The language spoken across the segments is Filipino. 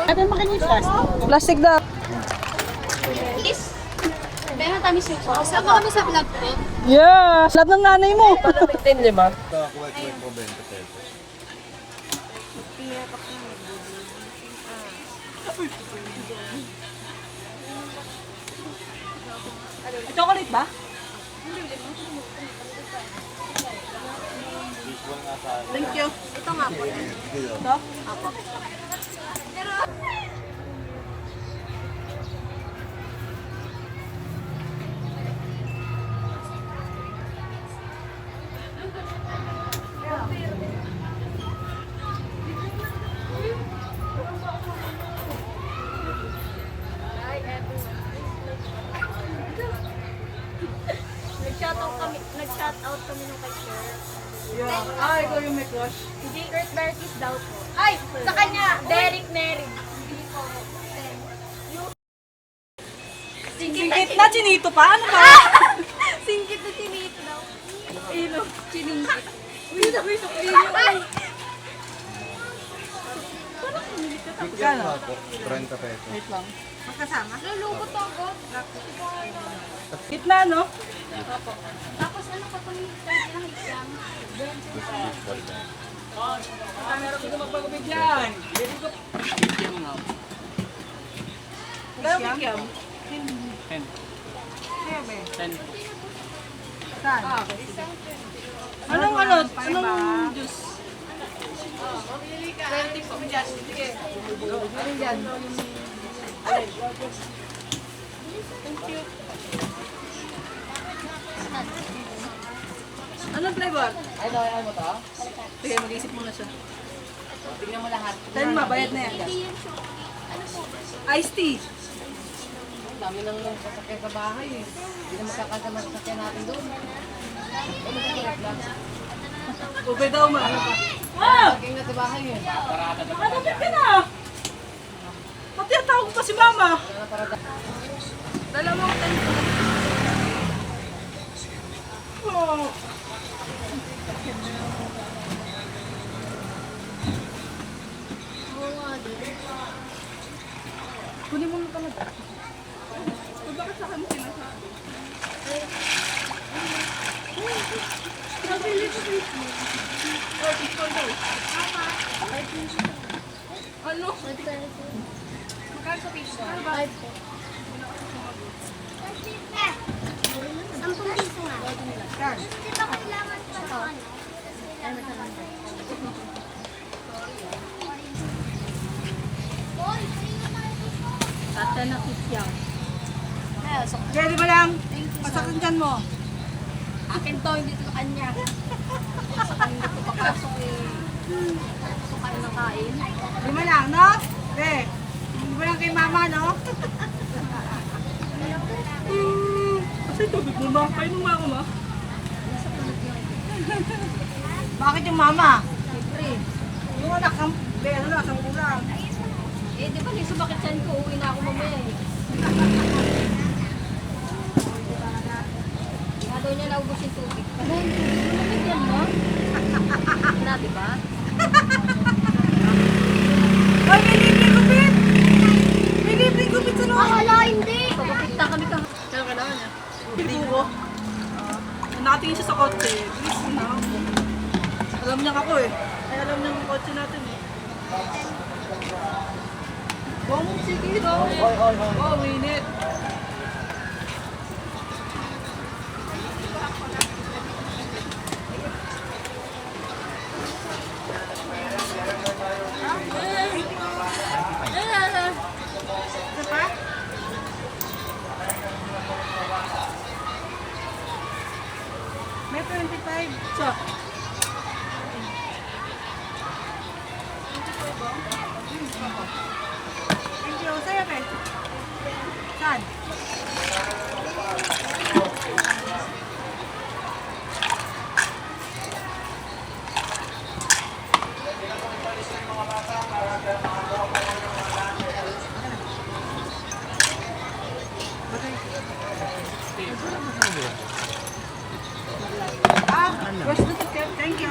Ate, makinig plastic. Plastic daw. Please. Meron kami si po. Sama kami sa vlog ko. Yes! Lahat ng nanay mo. 10 lima. Kuwek-kuwek po 20 pesos. Chocolate ba? Thank you. Ito nga po. Ito? Apo. Nag-shoutout kami nung kay Sir. Yeah. Ah, ikaw yung may crush. Hindi, Kurt Bertis daw po. Ay! Sa kanya, Derek Neri. Singkit na, chinito pa? Ano ba? Singkit na chinito daw. Ino. Chiningkit. Uy, sabi sa kayo. Bigyan mo po, 30 pesos. Wait lang. Magkasama? Lulubot ako. Gitna, no? Tapos ano ka pang third na exam? Meron ko magpagubigyan. Kaya bigyan. 10. Saan? Anong juice? 20 po. Sige. Ano yan? Anong flavor? Ay mo to? Sige, mag-isip muna siya. Tingnan mo lahat. Dahil mabayad na yan. Iced tea. Ang dami nang sasakyan sa bahay eh. Hindi na makakasama sa sasakyan natin doon. Ano ba yung lang? Ube daw ma. Ano pa? Ah! Laging na sa bahay eh. Parada na. Nakatapit ka na! Pati ang tawag pa si mama. Dalawang tanto. Oh. Oo nga din. Kunin mo na talaga. Bakit sa akin mo sinasabi? Ano? Magkano sa piso? 5 po. 10 piso nga. Saan? Hindi ba kailangan pa ito? Ano Tata na kisyaw. Pwede ba lang? Pasakin dyan mo. Akin to, hindi to kanya. Sa kanya ko papasok eh. Pasok kayo ng kain. Lima lang, no? Eh, hindi ba lang kay mama, no? Kasi tubig mo ma. Painom mo ako ma. Bakit yung mama? Siyempre. Yung anak ng ano na, 10 lang. Eh, di ba yung sumakit siyan ko, uwi na ako mamaya eh. Nga daw niya naubos yung tubig. Ano yung tubig mo naman yan, no? Na, di ba? Ay, may libre gupit! May libre gupit sa loob! Wala, hindi. Pagkakita kami ka. Kaya ka naman niya. Hindi ko. Nakatingin siya sa kotse. Please na. Alam niya ako eh. Ay, alam niya yung kotse natin eh. Bong, sige daw. Oh, minute. Isa pa? May 25. So, Thank you. Sa'yo, pe. Saan? where's the ticket? Thank you.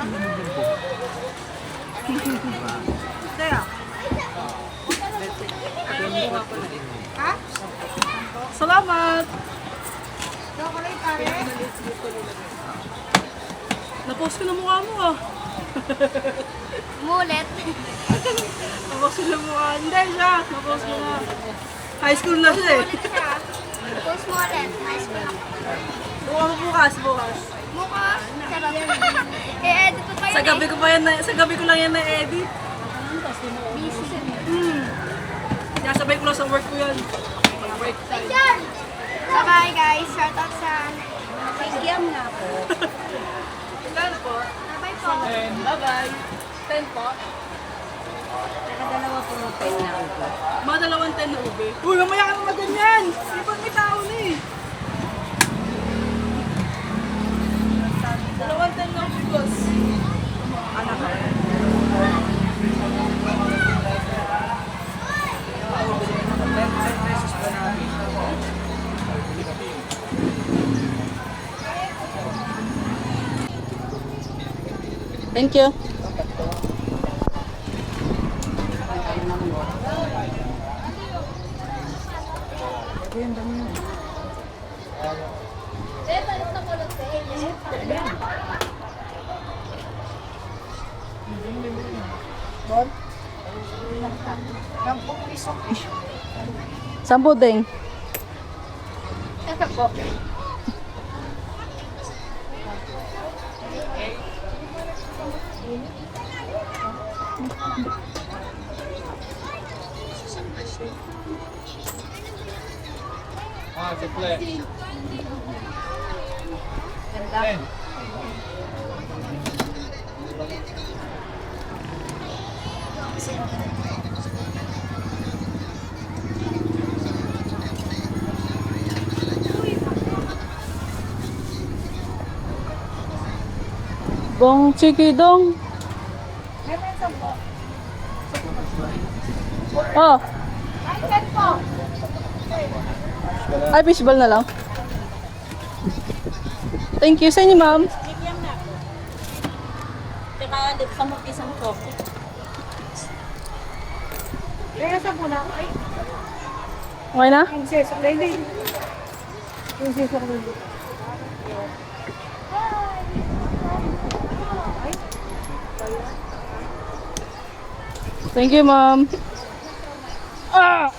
Sa'yo. nga pala. Ha? Salamat! Chocolate pare? Napost ko na mukha mo ah. Mulet. Napost ko na mukha. Hindi siya. Napost ko na. High school na siya eh. Post mulet. Nice ko lang. Mukha mo bukas. Mukha. Sarap. I-edit ko pa yun Sa gabi ko lang yan na-edit. Busy. Sinasabay ko lang sa work ko yan. Yan! Bye-bye guys. Shout out sa... Kikiam na po. Ilan po? Bye-bye po. Bye-bye. 10 po. Nakadalawa po ng pen na ako. Mga 2 na ube. Uy, mamaya ka naman ganyan. Di ba may tao na eh. 2 na ube, boss. Anak ka. Thank you. Sampo ding. Ito po. Bong chiki dong. Oh. Ay, fishball na lang. Thank you. Sa inyo, ma'am. Teka, dito sa isang coffee. Kaya sa pula. Ay, Okay na? princess. Hindi. Princess ako dito. Thank you, ma'am. Ah!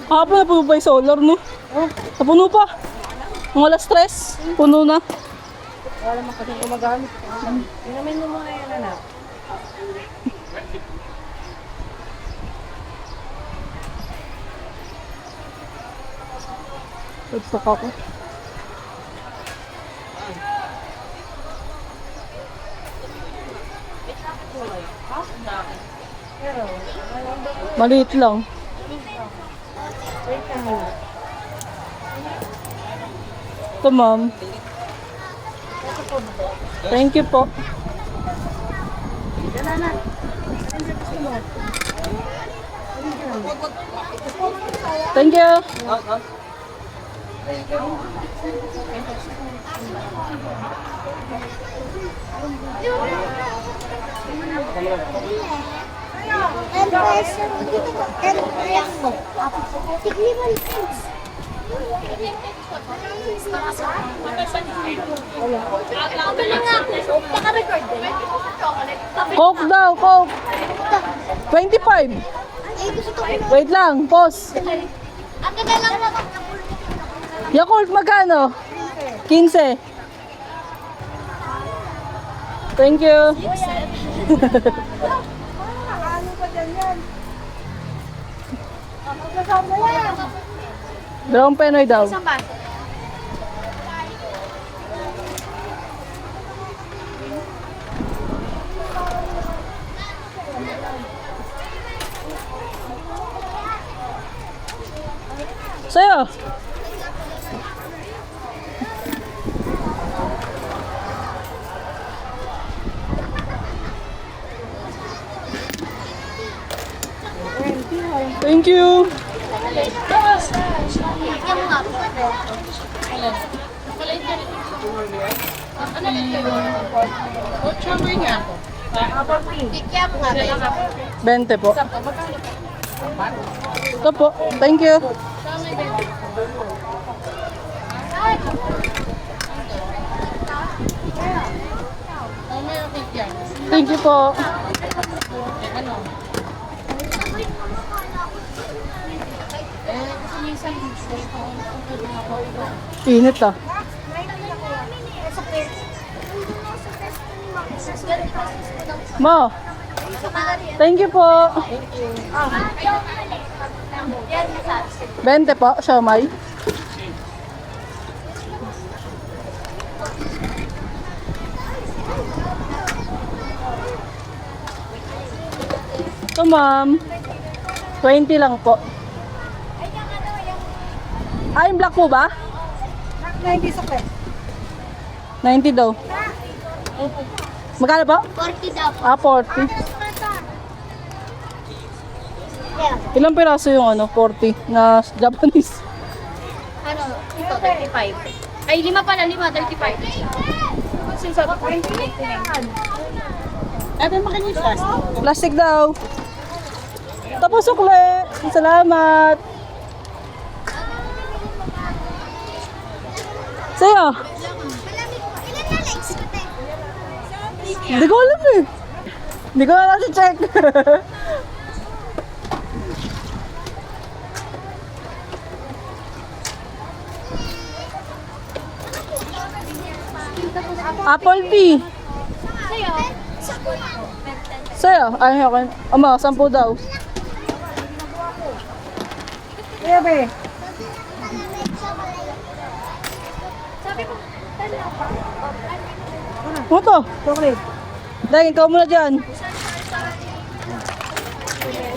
Hapon na puno pa yung solar, no? Napuno pa. Ang wala stress. Puno na. Wala mo kasi gumagamit. Inamin mo muna yan, anak. Nagsak ako. Maliit lang. Wait lang. Ito, ma'am. Thank you po. Yan na. Thank you. And peso. And peso. Tigniman peso. Coke daw, Coke. 25. Wait lang, pause. Ang ganda lang naman. Yakult magkano? 15. Thank you. Nakalo pa dyan yan. Kasama yan. Dalawang penoy daw. Isang baso. Sa'yo. Thank you. Yan nga po. Ano yung flavor? Kikiam nga ba? 20 po. Ito po. Thank you. Ano yung kikiam? Thank you po. Ano? Kasi minsan Init ah. Ma, thank you po. 20 po, siomay. Ito ma'am. 20 lang po. Ah, yung black po ba? 90 daw. Magkano po? 40 daw. Ah, 40. Yeah. Ilang piraso yung ano, 40 na Japanese? ano, ito 35. Ay, 5 pala, 35. Sinasabi ko, 29. Plastic daw. Tapos sukle. Salamat. Sa'yo? Ilan na legs ko, te? Hindi ko alam eh. Hindi ko na nasi-check. Apple pea. Sa'yo? Sa'yo? Ay, ako. Ama, 10 daw. Sabi ko, Ano to? Chocolate. Dahil, ikaw muna dyan.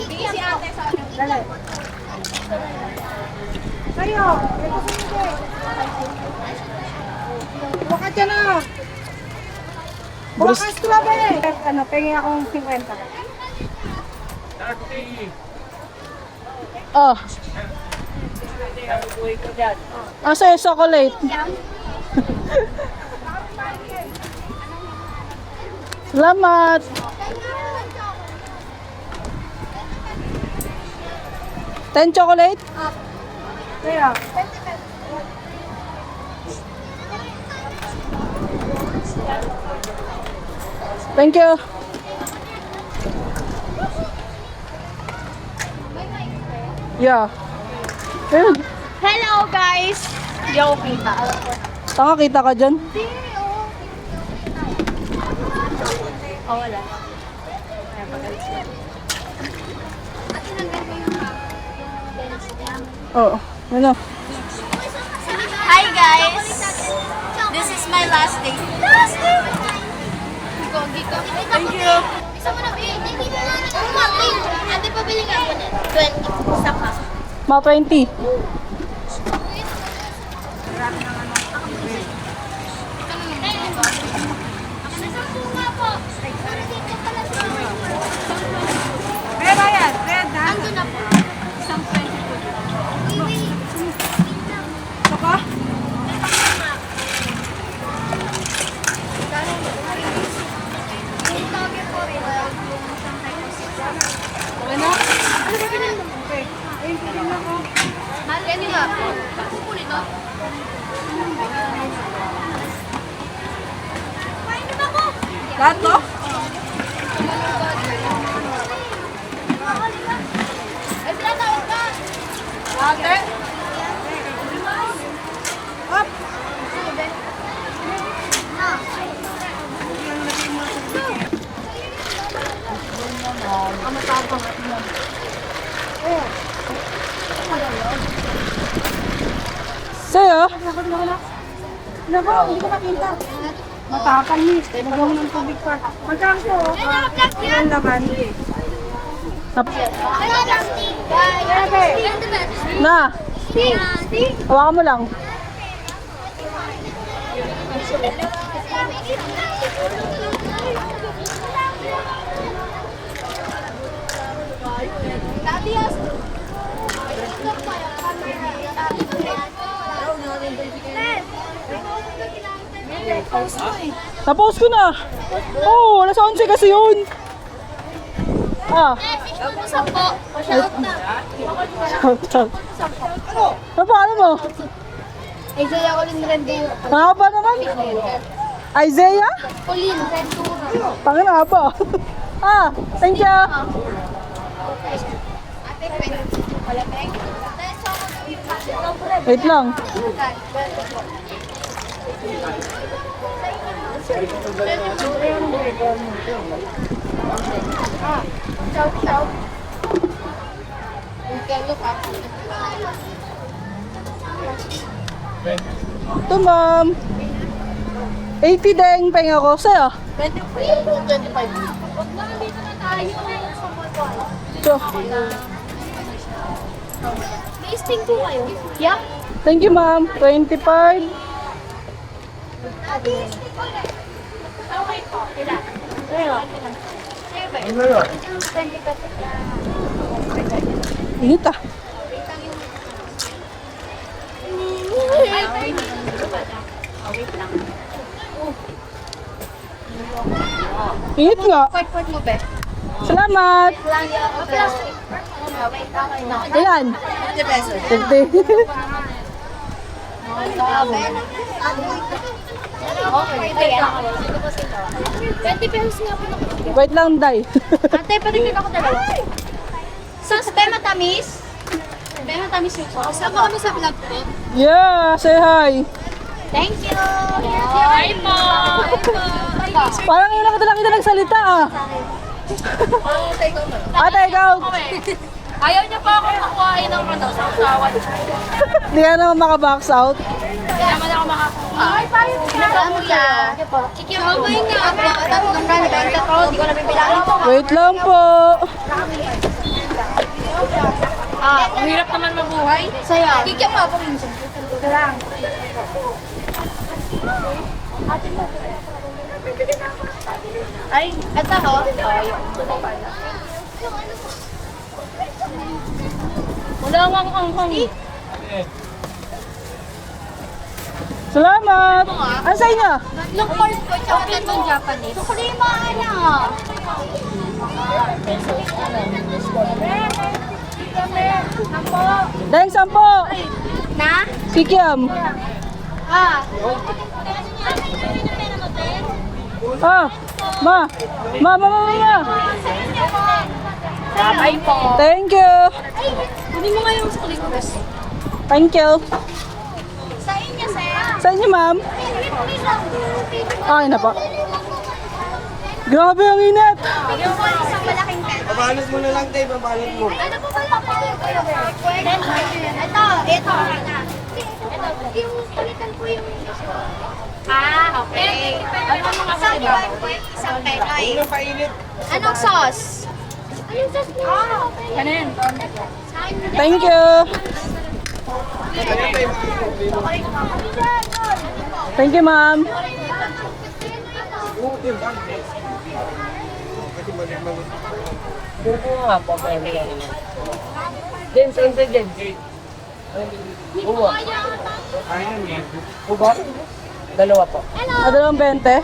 bigyan si ate sa akin. Buka dyan na. Buka ka strawberry. Ano, pengi akong 50. Oh. Ah, sa'yo, chocolate. Salamat. Ten chocolate? Kaya, Thank you. Yeah. Ayun. Hello, guys! Hindi ako kita. Tanga, kita ka dyan. Oh, wala. Oo. Ano? Hi, guys! This is my last day. Last day! Thank you! Isa mo na, ate, pabili nga ako na. 20. Isa pa. Mga 20. pero yan, red ha? Ando na po. Isang 20 po. Saka? Ano? Ano ba ganun? Okay. Ayun, pwede na ako. Pwede nga po. Kukunin to. Painom ako! Lahat to? Ay, pinatawag ka! Ate? Up! Sa'yo? Nako, hindi ko makita. Matakal ni. Magawa ng tubig pa. Magkano po? Ilan naman? Na, hawakan mo lang. Tapos ko na. Oo, alas 11 kasi yun. Ah. Sampo. Shout na. Shout out. Ano paano mo? Isaiah Colin Rendero. Haba naman. Isaiah? Colin Rendero. Pangin haba. Ah, thank you. Wait lang. Shout. Ito ma'am. 80 deng penga ko sa'yo. 25. So, Tasting po kayo? Yeah. thank you ma'am. 25. Okay po. Kila? Init ah. Init nga. Part mo, be. Salamat. Plastic. Ilan? 50 pesos. 50. Okay. 20 pesos nga po. Wait lang, Day. Ate, patigil ako dalawa. Sa be matamis? Be matamis yung sauce. Sama kami sa vlog po. Yeah, say hi. Thank you. Hi po. Parang yun lang kita nagsalita ah. Ate, ikaw. Ayaw niyo pa ako makuhain ng sa usawan. Hindi ka naman makabox out. Hindi naman ako makakuha. Ano ka? Kikiamay nga ako. Tatlong run, 20 po. Hindi ko nabibilangin po. Wait lang po. Ang hirap naman mabuhay. Sa'yo. Kikyan mo ako minsan. Ay, eto ho. Wala nga ang Salamat. Ano sa inyo? Tatlong pork po, tsaka tatlong Japanese. Suklima, ano? Dahil 10. Na? Sikiam. Ah. Ah. Ma. Mama. Sabay po. Thank you. Hindi mo nga yung sukli ko, guys. Thank you. Sa inyo, sir. Sa inyo, ma'am. Okay na po. Grabe ang init. Bigyan ko isang malaking pen. Babalot mo na lang, Dave. Babalot mo. Ano po ba ito? Ito. Yung palitan po yung... Ah, okay. Ano mga Isang iba? pork po, isang penoy. Ang painit. Anong sauce? Anong sauce po? Ah, okay. Ano yan? Thank you. Thank you, ma'am. Buko nga po, pwede. James, siyempre, James. Buwa. Buwa? Dalawa po. Dalawang 20.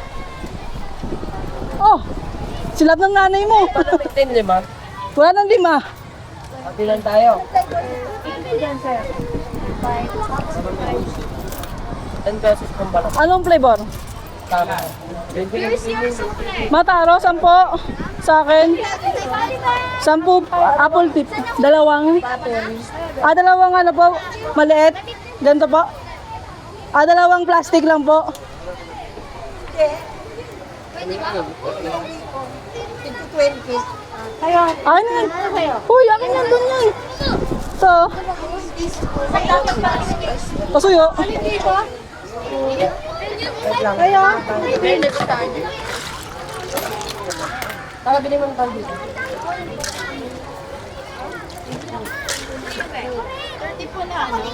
Oh, silap ng nanay mo. Paano may 10, 5? Wala nang 5. Pati lang tayo. 10 pesos kung balak. Anong flavor? Tama. 20 lang. Mataro, 10. Sa akin, 10 apple tip. Dalawang. Dalawang ano po, maliit. Ganito po. Dalawang plastic lang po. Ano yan? Uy, akin yan, dun yan. So, pasuyo. Kaya, Tara, bilhin mo ng tawag dito. 30 po na, ano?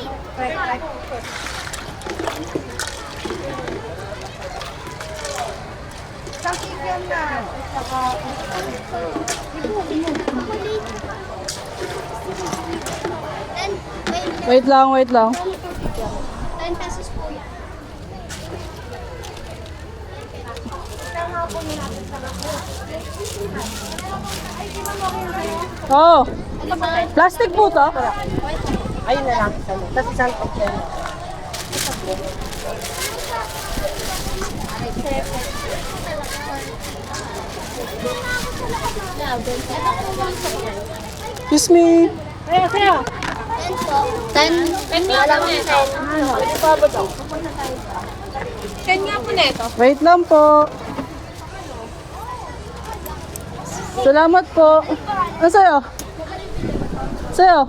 wait lang. 10 pesos po yan. Oh. Plastic po to? Ayun na lang. Tapos isang option. Excuse me. Kaya, kaya. 10 nga lang eh. 10 nga po neto. Wait lang po. Salamat po. Ano sa'yo? Sa'yo?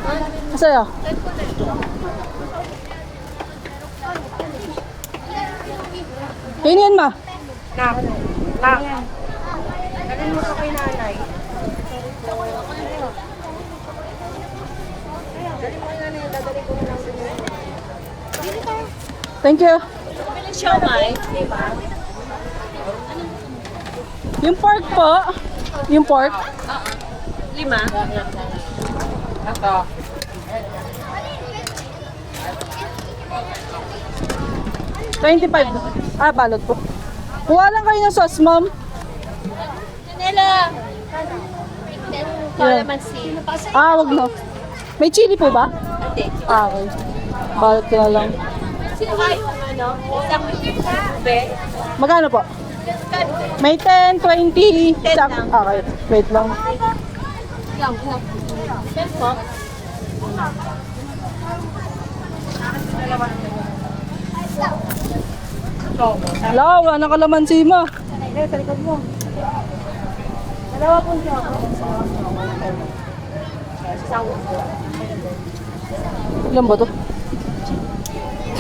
Ano sa'yo? Kainin ma. Alin mo ko kay nanay. Thank you. Siomay, di ba? Yung pork po. Yung pork. 5. Ito. $25. Ah, balot po. Kuha lang kayo ng sauce, ma'am. Kanela. Calamansi. Ah, wag na. May chili po ba? Hindi. Ah, okay. Balot ko na lang. Sino kayo ano? Isang ube. Magkano po? May 10, 20. 10 lang. Okay, wait lang. Lang. Yes po. Wala, wala nang kalamansi mo. Eh, sa likod mo. Dalawa po siya. Ilan ba to?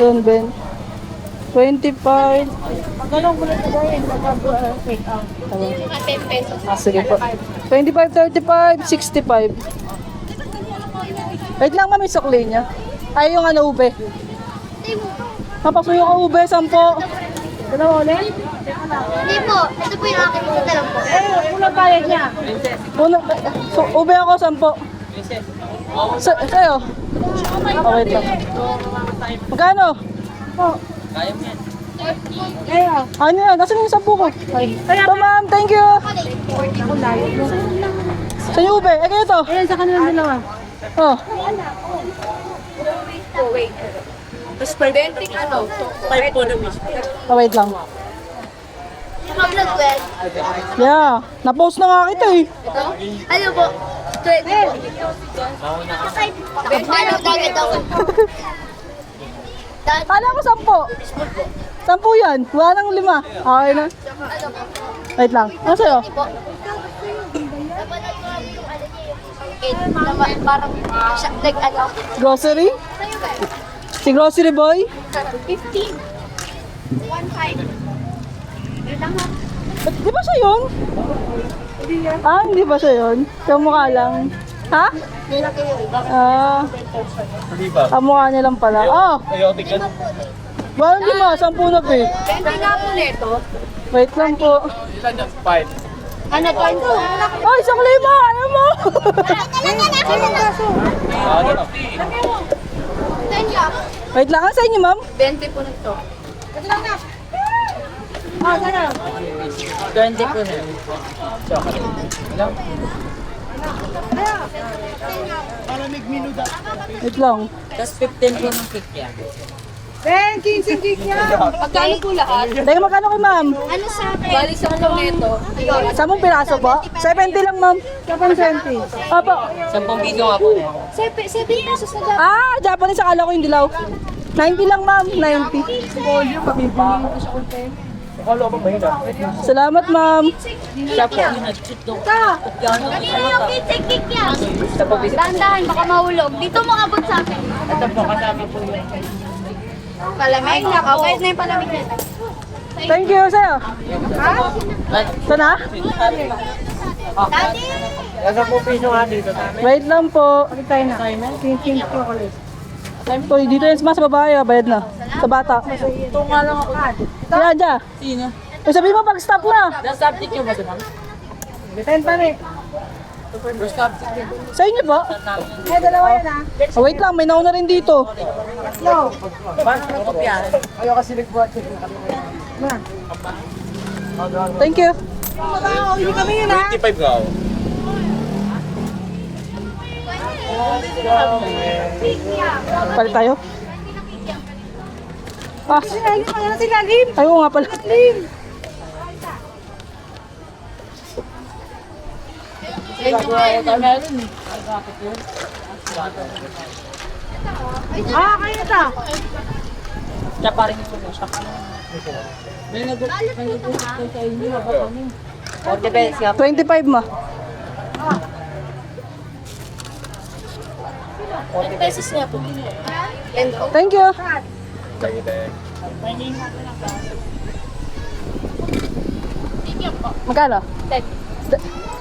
10, 20. 25. Magkano ko lang tagayin? Take out. Mga 10 pesos. Ah, sige po. 25, 35, 65. Wait lang, ma'am, may sukli niya. Ay, yung ano, ube. Papasuyo ka ube, 10. Dalawa ulit? Hindi po. Ito po yung akin. Ito lang po. Eh, kulang bayad niya. Una, so, ube ako, 10. Sa'yo? Oh, wait lang. Magkano? Kaya. Ano yan? Nasaan yung 10 ko? Ito, ma'am. Thank you. Ako layo mo. Sa yung ube. Eh, kayo to. Ayan, sa kanilang dalawa. Oh. Tapos per 20 ano? 5 po na miss. Oh, wait lang. Yung mga vlog ko yan. Yeah. Na-post na nga kita eh. Ano po? 20 po. Parang dagat ako. Kala ko 10. 10 yan. Wala nang 5. Okay na. Wait lang. Ano sa'yo? Po. Napanood ko lang yung ano niya yung na parang siya, like ano. Grocery? Sa'yo ba? Si Grocery Boy? 15. 1.5. Yun lang ha. Di ba siya yun? Ah, hindi ba siya yun? Yung mukha lang. Ha? Ah. Mukha niya lang pala. Oh! Walang 5, 10 na pe. 20 nga po neto. Wait lang po. Ano to? Ay, 1 lima! Ano mo? Wait lang, sa inyo, ma'am? 20 po nito. Ah, sana. 20 po na. Wait lang. Tapos 15 po ng cake yan. 10, 15 gig niya. Magkano po lahat? Teka, magkano kay ma'am? Ano sa akin? Bali sa ano neto? 10 piraso po? 70 lang, ma'am. 720. Opo. 10 piso nga po. 7 pesos na dapat. Ah, Japanese, akala ko yung dilaw. 90 lang, ma'am. 90. Salamat, ma'am. Kanina yung kitik-kik yan. Dahan-dahan, baka mahulog. Dito mo abot sa akin. Ito po, kasama po yun. Palamig na. Okay na yung palamig na. Thank you, sa'yo. Sana? Daddy! Nasa po piso nga dito. Wait lang po. Bakit tayo na? 15 chocolate. Po, dito yung sa babae, bayad na. Sa bata. Ito nga lang ako. Kaya dyan. Sino? Eh, sabihin mo pag stop na. Nasa subject nyo ba ito, ma'am? 10 pa rin. First subject nyo. Sa inyo po? Eh, dalawa yan ha. Oh, wait lang, may nauna rin dito. No. Paano kopyahan? Ayaw kasi nagbuhat. Thank you. Hindi kami yun ha. 25 ka ako. Palit tayo. Ah, Silalim, ano na silalim? ayaw nga pala. Ah, kayo na ta. Siya pa rin ito siya. May nag-usap sa inyo, ba kami? 40 pesos nga. 25 mo. 10 pesos niya po. Thank you. Magkano? 10.